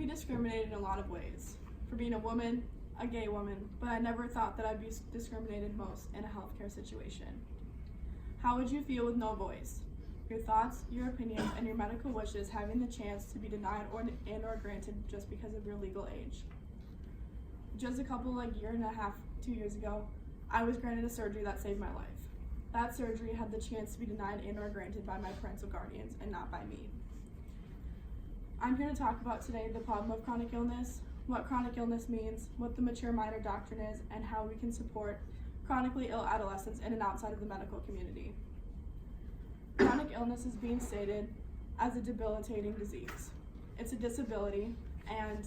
be discriminated in a lot of ways. For being a woman, a gay woman, but I never thought that I'd be discriminated most in a healthcare situation. How would you feel with no voice? Your thoughts, your opinions, and your medical wishes having the chance to be denied or granted just because of your legal age. Just a couple year and a half, 2 years ago, I was granted a surgery that saved my life. That surgery had the chance to be denied and or granted by my parental guardians and not by me. I'm here to talk about today the problem of chronic illness, what chronic illness means, what the mature minor doctrine is, and how we can support chronically ill adolescents in and outside of the medical community. Chronic illness is being stated as a debilitating disease. It's a disability, and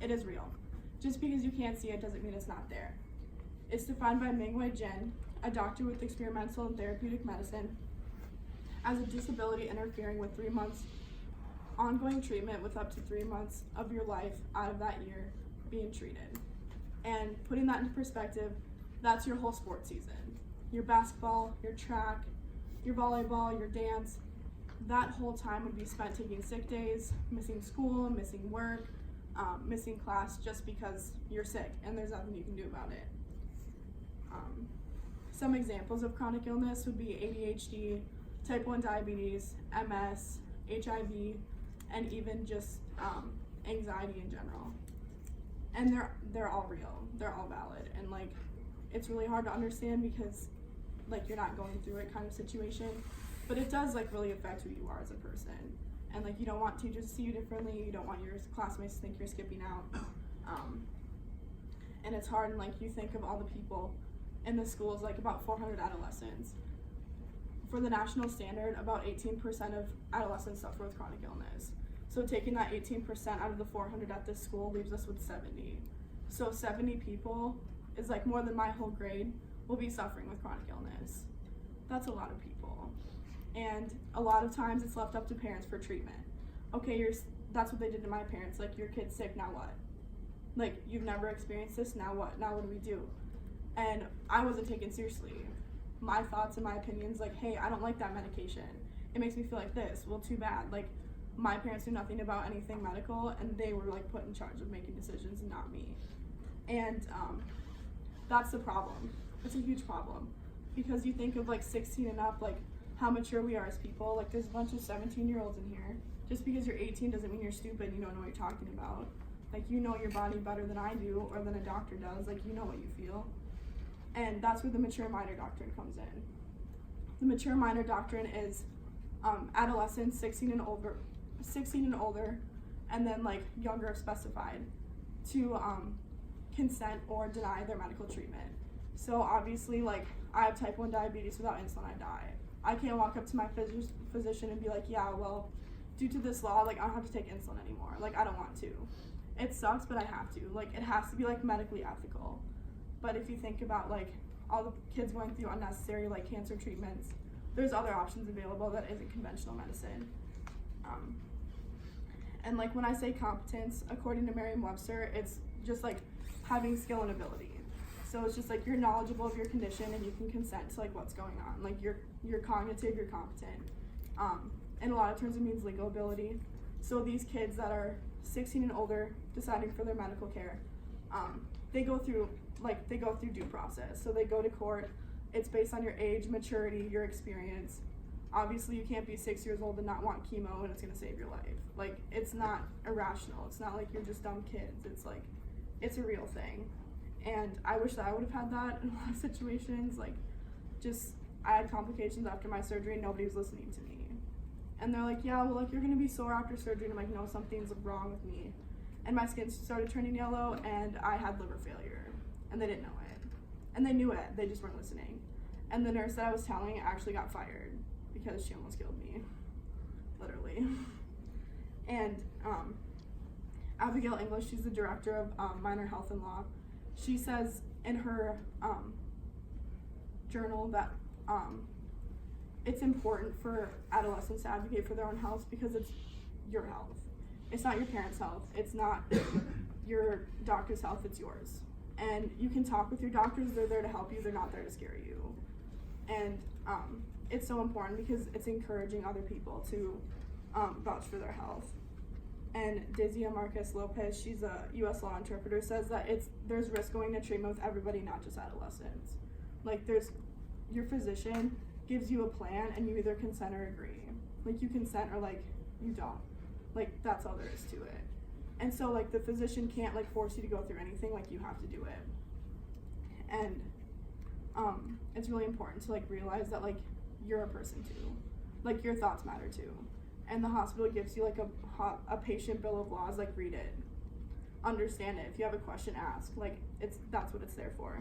it is real. Just because you can't see it doesn't mean it's not there. It's defined by Mingwei Jin, a doctor with experimental and therapeutic medicine, as a disability interfering with 3 months ongoing treatment with up to 3 months of your life out of that year being treated. And putting that into perspective, that's your whole sports season. Your basketball, your track, your volleyball, your dance, that whole time would be spent taking sick days, missing school, missing work, missing class just because you're sick and there's nothing you can do about it. Some examples of chronic illness would be ADHD, type 1 diabetes, MS, HIV, and even just anxiety in general. And they're all real, they're all valid, and it's really hard to understand because you're not going through it kind of situation, but it does really affect who you are as a person. And you don't want teachers to see you differently, you don't want your classmates to think you're skipping out. And it's hard, and you think of all the people in the schools, about 400 adolescents. For the national standard, about 18% of adolescents suffer with chronic illness. So taking that 18% out of the 400 at this school leaves us with 70. So 70 people is more than my whole grade will be suffering with chronic illness. That's a lot of people. And a lot of times it's left up to parents for treatment. Okay, that's what they did to my parents. Your kid's sick, now what? You've never experienced this, now what? Now what do we do? And I wasn't taken seriously. My thoughts and my opinions, hey, I don't like that medication. It makes me feel like this. Well, too bad. My parents knew nothing about anything medical, and they were put in charge of making decisions and not me. And that's the problem. It's a huge problem because you think of 16 and up, how mature we are as people. There's a bunch of 17-year-olds in here. Just because you're 18 doesn't mean you're stupid and you don't know what you're talking about. You know your body better than I do or than a doctor does. You know what you feel. And that's where the mature minor doctrine comes in. The mature minor doctrine is adolescents 16 and older, and then younger if specified, to consent or deny their medical treatment. So obviously, I have type 1 diabetes, without insulin I die. I can't walk up to my physician and be yeah, well, due to this law, I don't have to take insulin anymore. I don't want to. It sucks, but I have to. It has to be medically ethical. But if you think about all the kids going through unnecessary cancer treatments, there's other options available that isn't conventional medicine. And when I say competence, according to Merriam-Webster, it's just having skill and ability. So it's just you're knowledgeable of your condition and you can consent to what's going on. You're cognitive, you're competent. In a lot of terms, it means legal ability. So these kids that are 16 and older deciding for their medical care, they go through due process. So they go to court. It's based on your age, maturity, your experience. Obviously, you can't be 6 years old and not want chemo and it's gonna save your life. It's not irrational. It's not you're just dumb kids. It's a real thing. And I wish that I would have had that in a lot of situations. I had complications after my surgery and nobody was listening to me. And they're yeah, well, you're gonna be sore after surgery. And I'm no, something's wrong with me. And my skin started turning yellow and I had liver failure. And they didn't know it. And they knew it, they just weren't listening. And the nurse that I was telling actually got fired because she almost killed me, literally. And Abigail English, she's the director of minor health and law. She says in her journal that it's important for adolescents to advocate for their own health because it's your health. It's not your parents' health. It's not your doctor's health, it's yours. And you can talk with your doctors, they're there to help you, they're not there to scare you. And it's so important because it's encouraging other people to vouch for their health. And Dizia Marcus Lopez, she's a U.S. law interpreter, says that there's risk going to treatment with everybody, not just adolescents. Like, your physician gives you a plan, and you either consent or agree. Like, you consent or, like, you don't. Like, that's all there is to it. And so, like, the physician can't, like, force you to go through anything. Like, you have to do it. And it's really important to, like, realize that, like, you're a person too. Like, your thoughts matter too. And the hospital gives you, like, a patient bill of laws. Like, read it, understand it. If you have a question, ask. Like, that's what it's there for.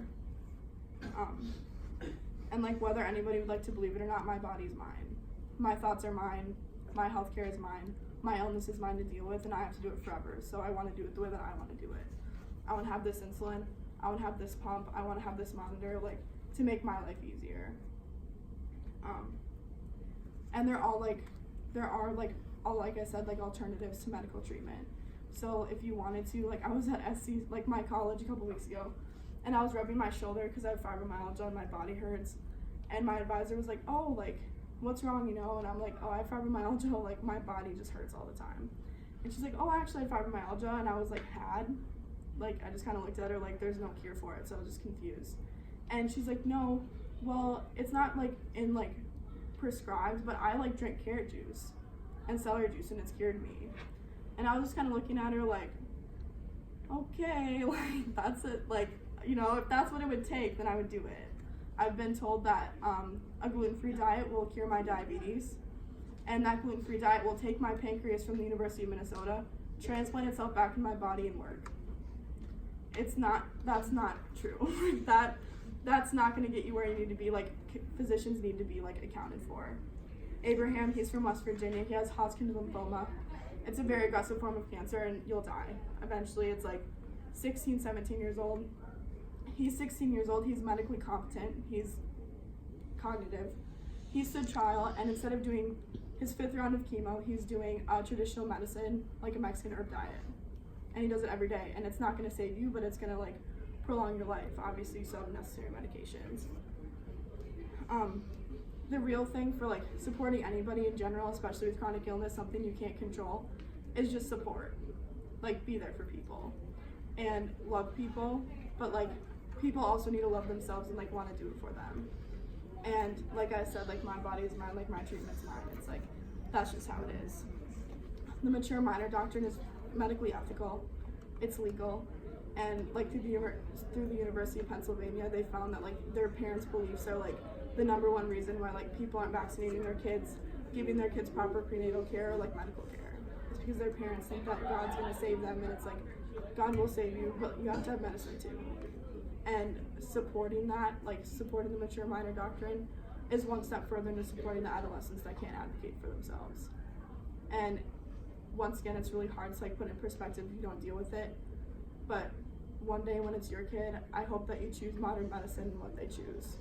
And, like, whether anybody would like to believe it or not, my body's mine. My thoughts are mine. My healthcare is mine. My illness is mine to deal with, and I have to do it forever. So I want to do it the way that I want to do it. I want to have this insulin. I want to have this pump. I want to have this monitor, like, to make my life easier. And there are, like, I said, like, alternatives to medical treatment. So if you wanted to, like, I was at SC, like, my college a couple weeks ago, and I was rubbing my shoulder because I have fibromyalgia and my body hurts. And my advisor was like, oh, like, what's wrong, you know? And I'm like, oh, I have fibromyalgia, like, my body just hurts all the time. And she's like, oh, I actually have fibromyalgia. And I was like, like, I just kind of looked at her like, there's no cure for it, so I was just confused. And she's like, no, well, it's not, like, prescribed, but I, like, drink carrot juice and celery juice, and it's cured me. And I was just kind of looking at her like, okay, like, that's it. Like, you know, if that's what it would take, then I would do it. I've been told that a gluten-free diet will cure my diabetes, and that gluten-free diet will take my pancreas from the University of Minnesota, transplant itself back in my body, and work. That's not true. That's not going to get you where you need to be. Like, physicians need to be, like, accounted for. Abraham, he's from West Virginia. He has Hodgkin's lymphoma. It's a very aggressive form of cancer, and you'll die. Eventually, it's like 16, 17 years old. He's 16 years old. He's medically competent. He's cognitive. He stood trial, and instead of doing his 5th round of chemo, he's doing traditional medicine, like a Mexican herb diet. And he does it every day. And it's not going to save you, but it's going to, like, prolong your life. Obviously, you still have necessary medications. The real thing for, like, supporting anybody in general, especially with chronic illness, something you can't control, is just support. Like, be there for people and love people, but, like, people also need to love themselves and, like, want to do it for them. And like I said, like, my body is mine, like, my treatment's mine. It's like, that's just how it is. The mature minor doctrine is medically ethical, it's legal, and, like, through the University of Pennsylvania, they found that, like, their parents' beliefs are, like, the #1 reason why, like, people aren't vaccinating their kids, giving their kids proper prenatal care or, like, medical care. It's because their parents think that God's gonna save them, and it's like, God will save you, but you have to have medicine too. And supporting that, like, supporting the mature minor doctrine, is one step further into supporting the adolescents that can't advocate for themselves. And once again, it's really hard to, like, put in perspective if you don't deal with it. But one day when it's your kid, I hope that you choose modern medicine and what they choose.